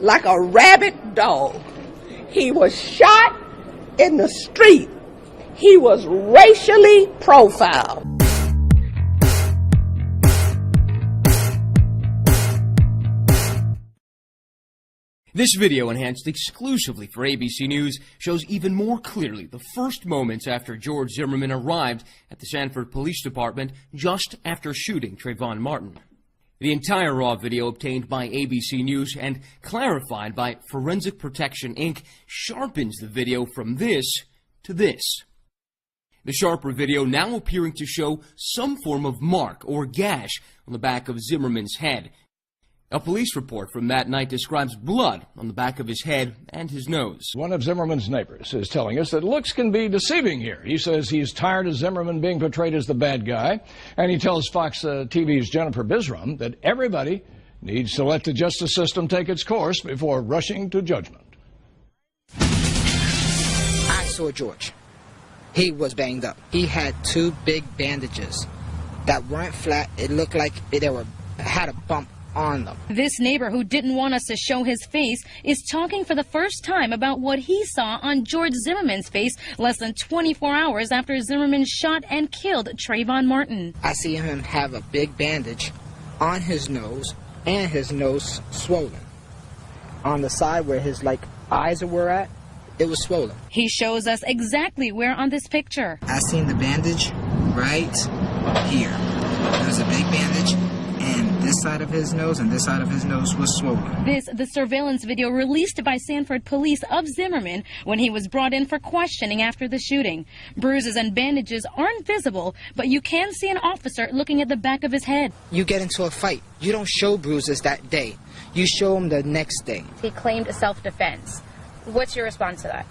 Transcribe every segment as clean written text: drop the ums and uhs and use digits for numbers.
like a rabid dog. He was shot in the street. He was racially profiled. This video, enhanced exclusively for ABC News, shows even more clearly the first moments after George Zimmerman arrived at the Sanford Police Department just after shooting Trayvon Martin. The entire raw video, obtained by ABC News and clarified by Forensic Protection, Inc., sharpens the video from this to this. The sharper video now appearing to show some form of mark or gash on the back of Zimmerman's head. A police report from that night describes blood on the back of his head and his nose. One of Zimmerman's neighbors is telling us that looks can be deceiving here. He says he's tired of Zimmerman being portrayed as the bad guy, and he tells Fox TV's Jennifer Bisram that everybody needs to let the justice system take its course before rushing to judgment. I saw George. He was banged up. He had 2 big bandages that weren't flat. It looked like they had a bump on them. This neighbor, who didn't want us to show his face, is talking for the first time about what he saw on George Zimmerman's face less than 24 hours after Zimmerman shot and killed Trayvon Martin. I see him have a big bandage on his nose, and his nose swollen. On the side where his eyes were at, it was swollen. He shows us exactly where on this picture. I seen the bandage right here. There was a big bandage, and this side of his nose and this side of his nose was swollen. This, the surveillance video released by Sanford Police of Zimmerman when he was brought in for questioning after the shooting. Bruises and bandages aren't visible, but you can see an officer looking at the back of his head. You get into a fight. You don't show bruises that day. You show them the next day. He claimed self-defense. What's your response to that?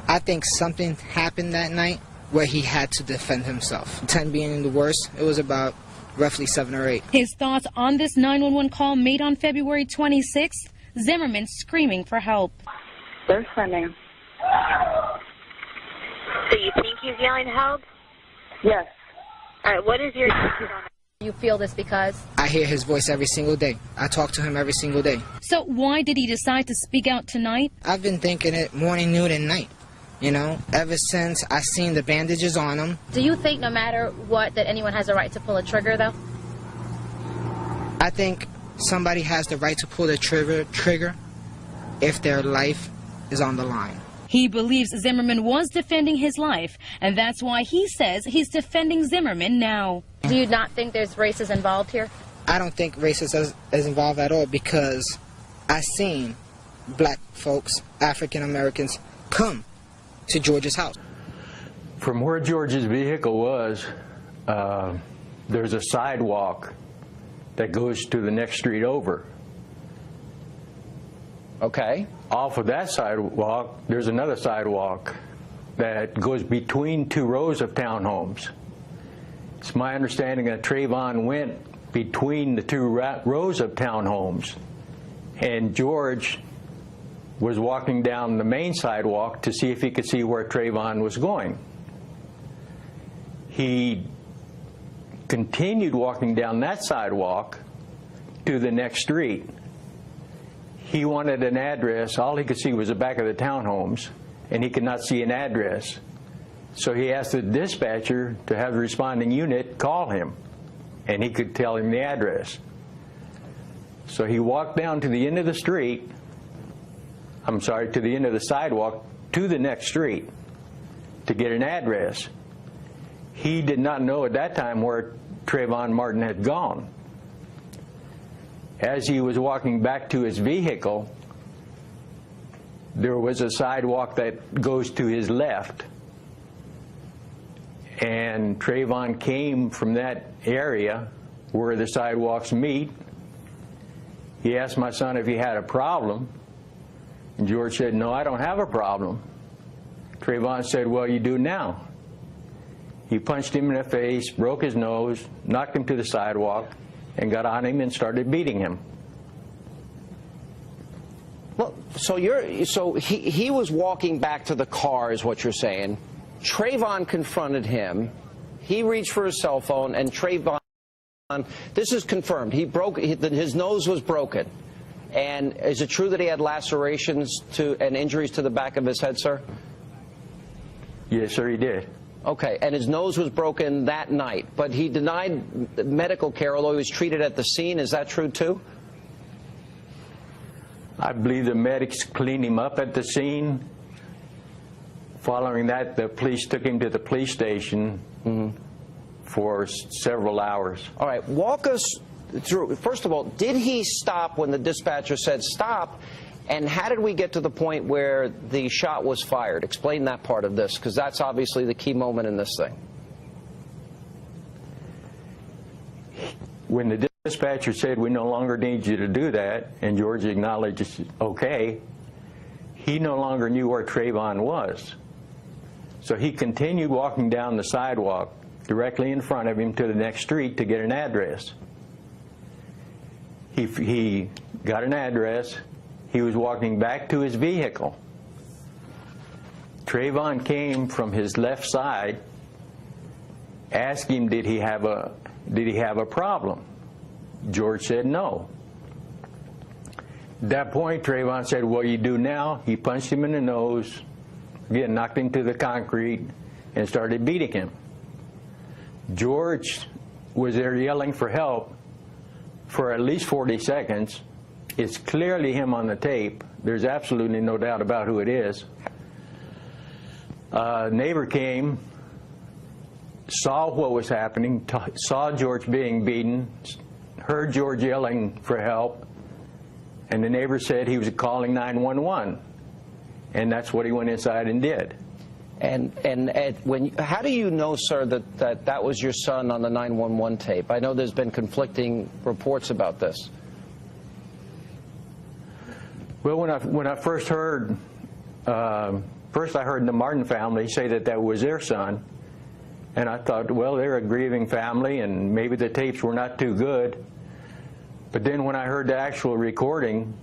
I think something happened that night where he had to defend himself. 10 being the worst, it was about roughly 7 or 8. His thoughts on this 911 call made on February 26th, Zimmerman screaming for help. They're sending. So you think he's yelling help? Yes. All right, what is your... You feel this because? I hear his voice every single day. I talk to him every single day. So why did he decide to speak out tonight? I've been thinking it morning, noon, and night. You know, ever since I seen the bandages on him. Do you think no matter what that anyone has a right to pull a trigger, though? I think somebody has the right to pull the trigger if their life is on the line. He believes Zimmerman was defending his life, and that's why he says he's defending Zimmerman now. Do you not think there's races involved here? I don't think racism is involved at all, because I seen black folks, African Americans, come to George's house. From where George's vehicle was, there's a sidewalk that goes to the next street over. Okay. Off of that sidewalk, there's another sidewalk that goes between 2 rows of townhomes. It's my understanding that Trayvon went between the 2 rows of townhomes, and George was walking down the main sidewalk to see if he could see where Trayvon was going. He continued walking down that sidewalk to the next street. He wanted an address. All he could see was the back of the townhomes, and he could not see an address. So he asked the dispatcher to have the responding unit call him, and he could tell him the address. So he walked down to the end of the street, to the end of the sidewalk, to the next street to get an address. He did not know at that time where Trayvon Martin had gone. As he was walking back to his vehicle, there was a sidewalk that goes to his left, and Trayvon came from that area where the sidewalks meet. He asked my son if he had a problem, and George said, "No, I don't have a problem." Trayvon said, "Well, you do now." He punched him in the face, broke his nose, knocked him to the sidewalk, and got on him and started beating him. Well, so he was walking back to the car, is what you're saying. Trayvon confronted him. He reached for his cell phone, and Trayvon, this is confirmed, his nose was broken. And is it true that he had lacerations and injuries to the back of his head, sir? Yes, sir, he did. Okay, and his nose was broken that night, but he denied medical care, although he was treated at the scene. Is that true, too? I believe the medics cleaned him up at the scene. Following that, the police took him to the police station for several hours. All right, walk us through. First of all, did he stop when the dispatcher said stop? And how did we get to the point where the shot was fired? Explain that part of this, because that's obviously the key moment in this thing. When the dispatcher said, we no longer need you to do that, and George acknowledged, okay, he no longer knew where Trayvon was. So he continued walking down the sidewalk directly in front of him to the next street to get an address. He got an address. He was walking back to his vehicle. Trayvon came from his left side, asked him, did he have a problem? George said no. At that point, Trayvon said, what do you do now? He punched him in the nose, again, knocked him to the concrete, and started beating him. George was there yelling for help for at least 40 seconds. It's clearly him on the tape. There's absolutely no doubt about who it is. A neighbor came, saw what was happening, saw George being beaten, heard George yelling for help, and the neighbor said he was calling 911, and that's what he went inside and did. And Ed, how do you know, sir, that was your son on the 911 tape? I know there's been conflicting reports about this. Well, when I first heard, I heard the Martin family say that was their son, and I thought, well, they're a grieving family, and maybe the tapes were not too good. But then when I heard the actual recording,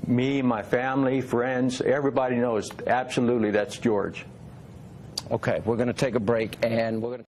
me, my family, friends, everybody knows absolutely that's George. Okay, we're going to take a break, and we're going to